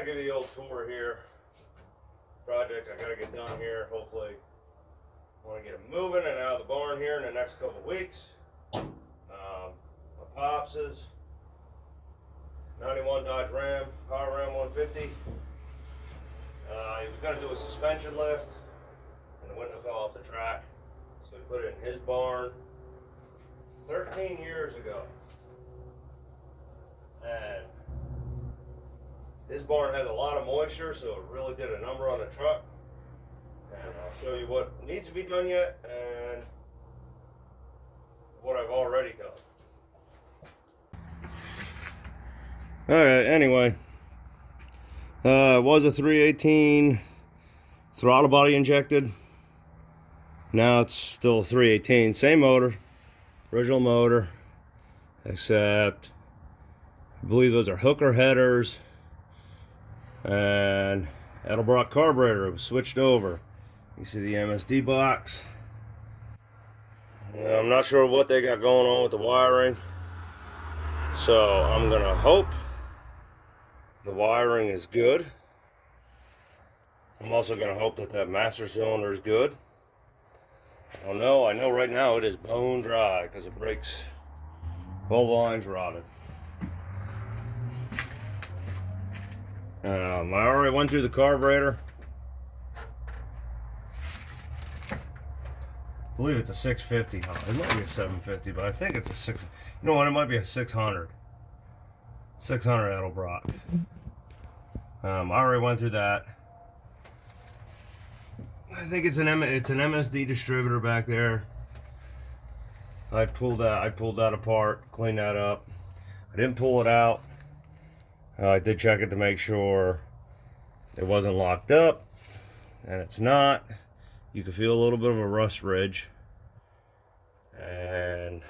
I'll give you the old tour here. Project I gotta get done here. Hopefully, I want to get it moving and out of the barn here in the next couple of weeks. My Pops's 91 Dodge Ram, Power Ram 150. He was gonna do a suspension lift, and the window fell off the track, so he put it in his barn 13 years ago. And his barn has a lot of moisture, so it really did a number on the truck. And I'll show you what needs to be done yet and what I've already done. Alright, anyway. It was a 318 throttle body injected. Now it's still a 318. Same motor. Original motor. Except I believe those are hooker headers. And Edelbrock carburetor was switched over. You see the MSD box. I'm not sure what they got going on with the wiring, so I'm gonna hope the wiring is good. I'm also gonna hope that that master cylinder is good. I don't know. I know right now it is bone dry because it breaks. Both lines rotted. I already went through the carburetor. I believe it's a 650. It might be a 750, but I think it's a 6. You know what? It might be a 600. 600 Edelbrock. I already went through that. I think it's an MSD distributor back there. I pulled that apart, cleaned that up. I didn't pull it out. I did check it to make sure it wasn't locked up, and it's not. You can feel a little bit of a rust ridge, and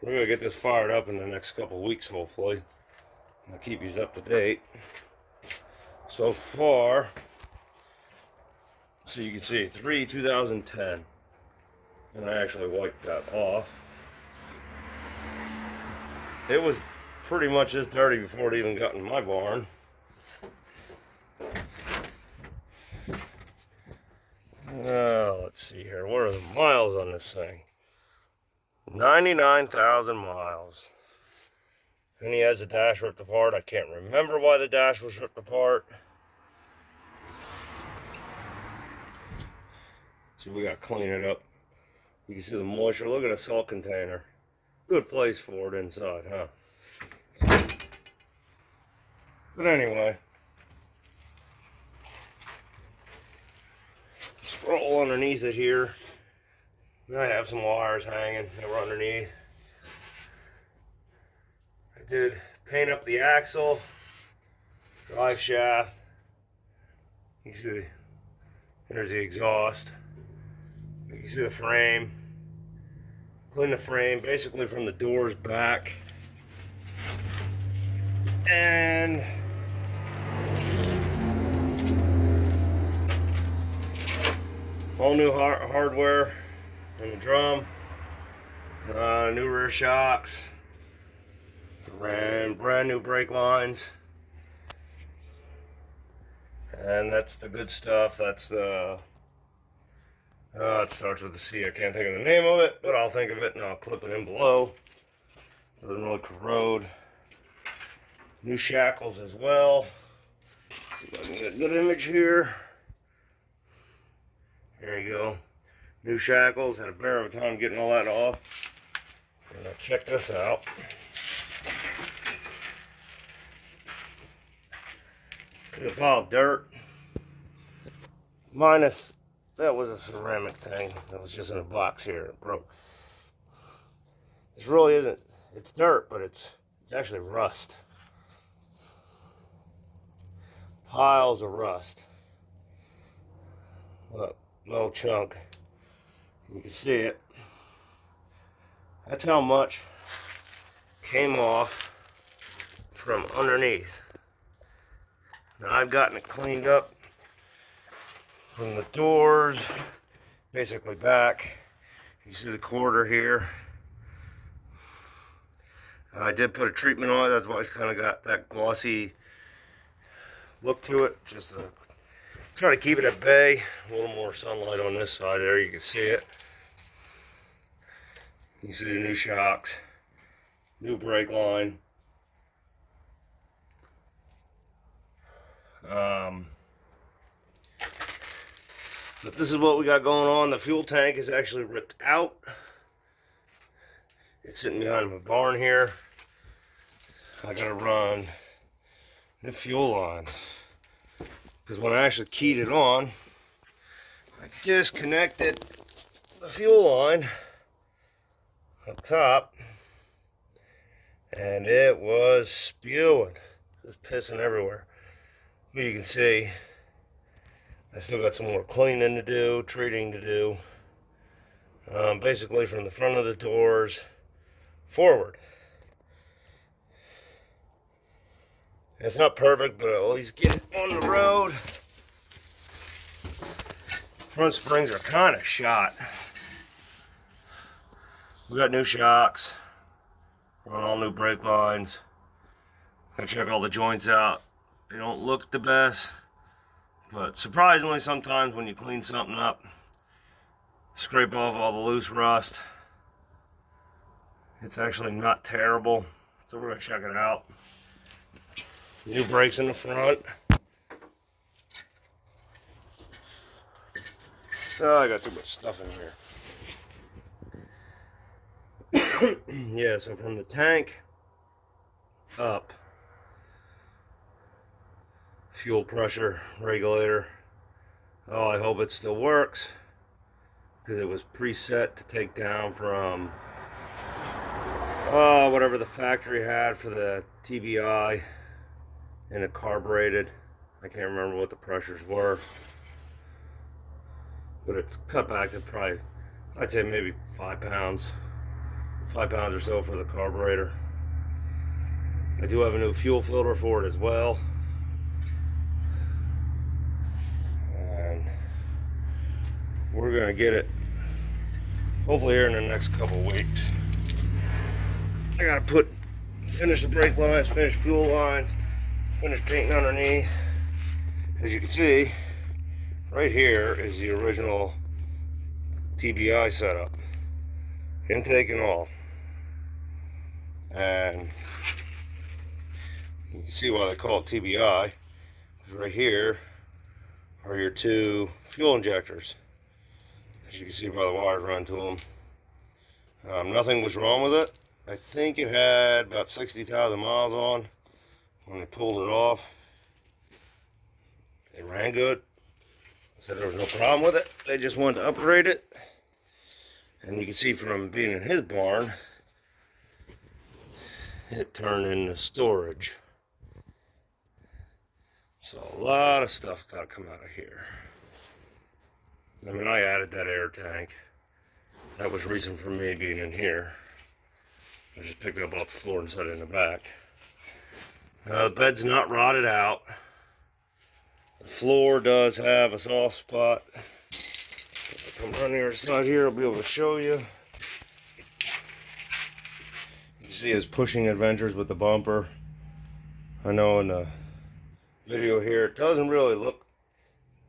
we're gonna get this fired up in the next couple of weeks, hopefully. I'll keep you up to date. So far, so you can see 2010, and I actually wiped that off. It was pretty much this dirty before it even got in my barn. Let's see here. What are the miles on this thing? 99,000 miles. And he has the dash ripped apart. I can't remember why the dash was ripped apart. So we got to clean it up. You can see the moisture. Look at the salt container. Good place for it inside, huh? But anyway, scroll underneath it here. I have some wires hanging that were underneath. I did paint up the axle, drive shaft. You can see there's the exhaust. You can see the frame. Clean the frame basically from the doors back. And all new hardware in the drum, new rear shocks, brand new brake lines, and that's the good stuff. That's the it starts with a C. I can't think of the name of it, but I'll think of it and I'll clip it in below. Doesn't really corrode. New shackles as well. Let's see if I can get a good image here. There you go. New shackles. Had a bear of a time getting all that off. And check this out. See the pile of dirt? Minus, that was a ceramic thing. That was just in a box here. It broke. This really isn't, it's dirt, but it's actually rust. Piles of rust. Look, little chunk. You can see it. That's how much came off from underneath. Now I've gotten it cleaned up from the doors, basically back. You see the quarter here. I did put a treatment on it, that's why it's kind of got that glossy look to it. Just try to keep it at bay. A little more sunlight on this side there, you can see it. You see the new shocks, new brake line. But this is what we got going on. The fuel tank is actually ripped out. It's sitting behind my barn here. I gotta run the fuel line, because when I actually keyed it on, I disconnected the fuel line up top, and it was spewing. It was pissing everywhere. But you can see I still got some more cleaning to do, treating to do. Basically from the front of the doors forward. It's not perfect, but at least get it on the road. Front springs are kind of shot. We got new shocks, run all new brake lines. Gotta check all the joints out. They don't look the best, but surprisingly sometimes when you clean something up, scrape off all the loose rust, it's actually not terrible. So we're gonna check it out. New brakes in the front. Oh, I got too much stuff in here. Yeah, so from the tank up, fuel pressure regulator. Oh, I hope it still works, because it was preset to take down from whatever the factory had for the TBI, and it carbureted. I can't remember what the pressures were, but it's cut back to probably, I'd say maybe 5 pounds or so for the carburetor. I do have a new fuel filter for it as well. We're gonna get it hopefully here in the next couple weeks. I gotta finish the brake lines, finish fuel lines, finish painting underneath. As you can see, right here is the original TBI setup, intake and all. And you can see why they call it TBI, because right here are your two fuel injectors. As you can see by the wires run to them. Nothing was wrong with it. I think it had about 60,000 miles on when they pulled it off. It ran good. Said there was no problem with it. They just wanted to upgrade it. And you can see from being in his barn, it turned into storage. So a lot of stuff got to come out of here. I mean, I added that air tank. That was reason for me being in here. I just picked it up off the floor and set it in the back. The bed's not rotted out. The floor does have a soft spot. If I come down the other side here, I'll be able to show you. You see his pushing adventures with the bumper. I know in the video here, it doesn't really look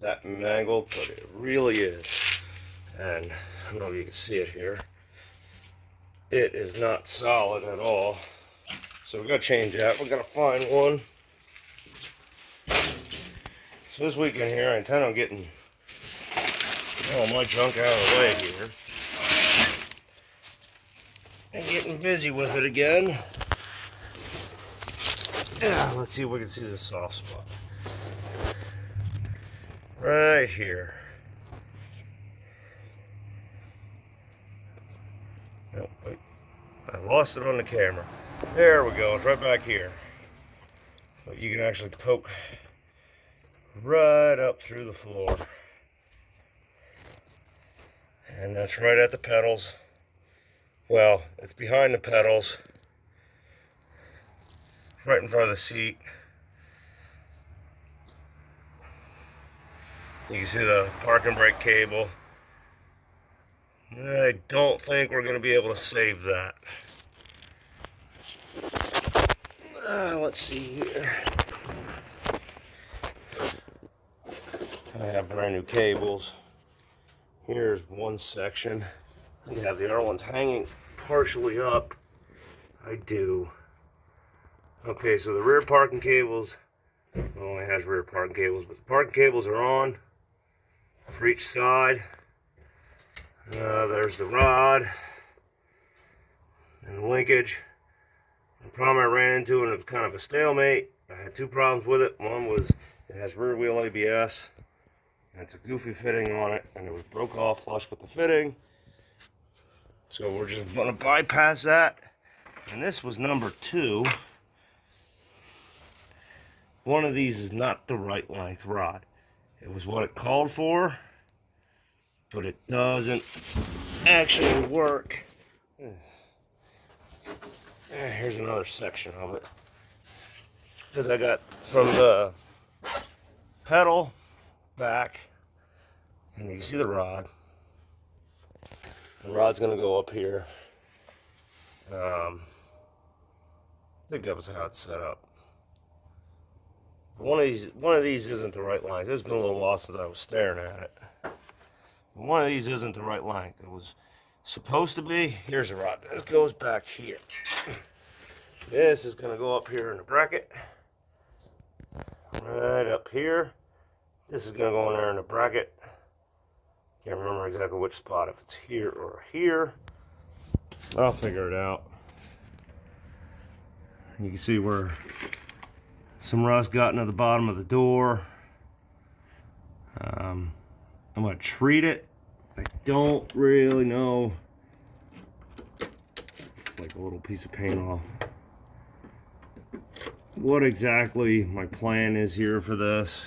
that mangled, but it really is. And I don't know if you can see it here. It is not solid at all. So we gotta change that. We gotta find one. So this weekend here, I intend on getting all my junk out of the way here and getting busy with it again. Yeah, let's see if we can see the soft spot. Right here. Oh, wait. I lost it on the camera. There we go. It's right back here. But you can actually poke right up through the floor. And that's right at the pedals. Well, it's behind the pedals. Right in front of the seat. You can see the parking brake cable. I don't think we're going to be able to save that. Let's see here. I have brand new cables. Here's one section. I have the other ones hanging partially up. I do. Okay, so the rear parking cables, it only has rear parking cables, but the parking cables are on for each side. There's the rod and the linkage. The problem I ran into, and it was kind of a stalemate. I had two problems with it. One was it has rear wheel ABS, and it's a goofy fitting on it, and it was broke off flush with the fitting. So we're just gonna bypass that. And this was number 2. One of these is not the right length rod. It was what it called for, but it doesn't actually work. Here's another section of it. Because I got from the pedal back, and you can see the rod. The rod's gonna go up here. I think that was how it's set up. One of these isn't the right length. It's been a little while since I was staring at it. One of these isn't the right length. It was supposed to be. Here's the rod. This goes back here. This is going to go up here in the bracket. Right up here. This is going to go in there in the bracket. Can't remember exactly which spot, if it's here or here. I'll figure it out. You can see where some rust got into the bottom of the door. I'm going to treat it. I don't really know. It's like a little piece of paint off. What exactly my plan is here for this.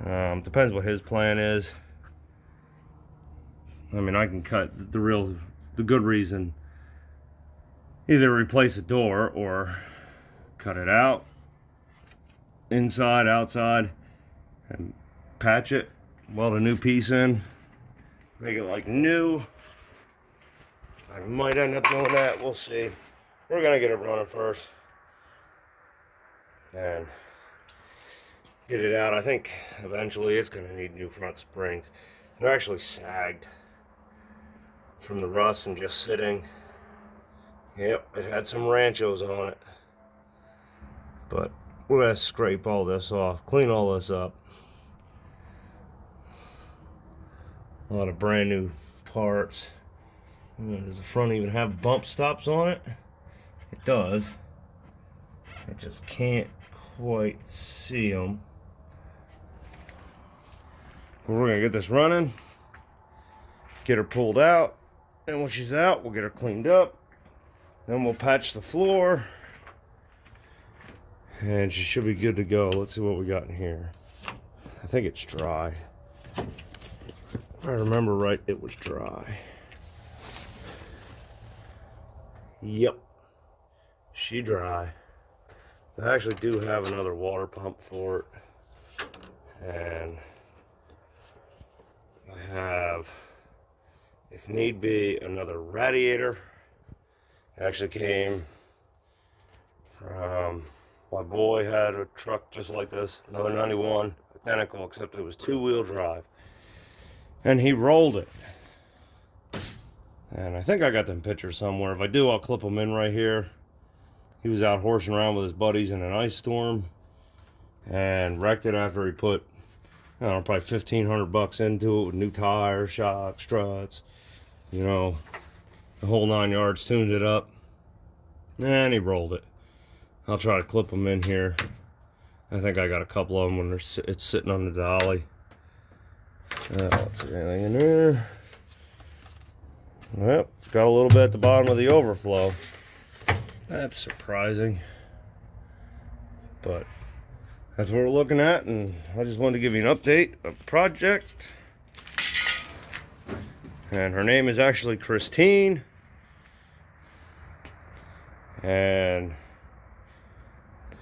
Depends what his plan is. I mean, I can cut the good reason. Either replace the door or cut it out, inside, outside, and patch it, weld a new piece in, make it like new. I might end up doing that, we'll see. We're gonna get it running first and get it out. I think eventually it's gonna need new front springs. They're actually sagged from the rust and just sitting. Yep, it had some ranchos on it. But we're going to scrape all this off, clean all this up. A lot of brand new parts. Does the front even have bump stops on it? It does. I just can't quite see them. But we're going to get this running, get her pulled out, and when she's out, we'll get her cleaned up. Then we'll patch the floor, and she should be good to go. Let's see what we got in here. I think it's dry. If I remember right, it was dry. Yep, she dry. I actually do have another water pump for it, and I have, if need be, another radiator. It actually came from, my boy had a truck just like this, another 91, identical, except it was 2-wheel drive. And he rolled it. And I think I got them pictures somewhere. If I do, I'll clip them in right here. He was out horsing around with his buddies in an ice storm and wrecked it after he put, I don't know, probably $1,500 into it with new tires, shocks, struts, you know, the whole 9 yards, tuned it up, and he rolled it. I'll try to clip them in here. I think I got a couple of them when it's sitting on the dolly. Let's see, anything in there? Yep, got a little bit at the bottom of the overflow. That's surprising, but that's what we're looking at, and I just wanted to give you an update of the project. And her name is actually Christine, and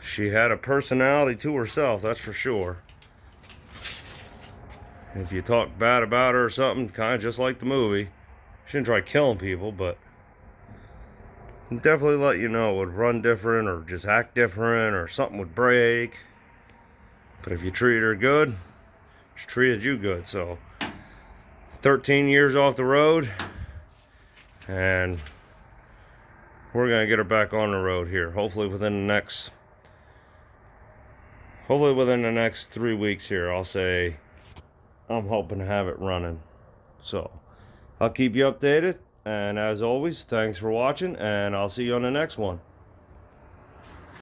she had a personality to herself, that's for sure. If you talk bad about her or something, kind of just like the movie, she didn't try killing people, but definitely let you know it would run different or just act different or something would break. But if you treat her good, She's treated you good. So 13 years off the road, and we're gonna get her back on the road here. Hopefully within the next 3 weeks here. I'll say I'm hoping to have it running. So I'll keep you updated, and as always, thanks for watching, and I'll see you on the next one.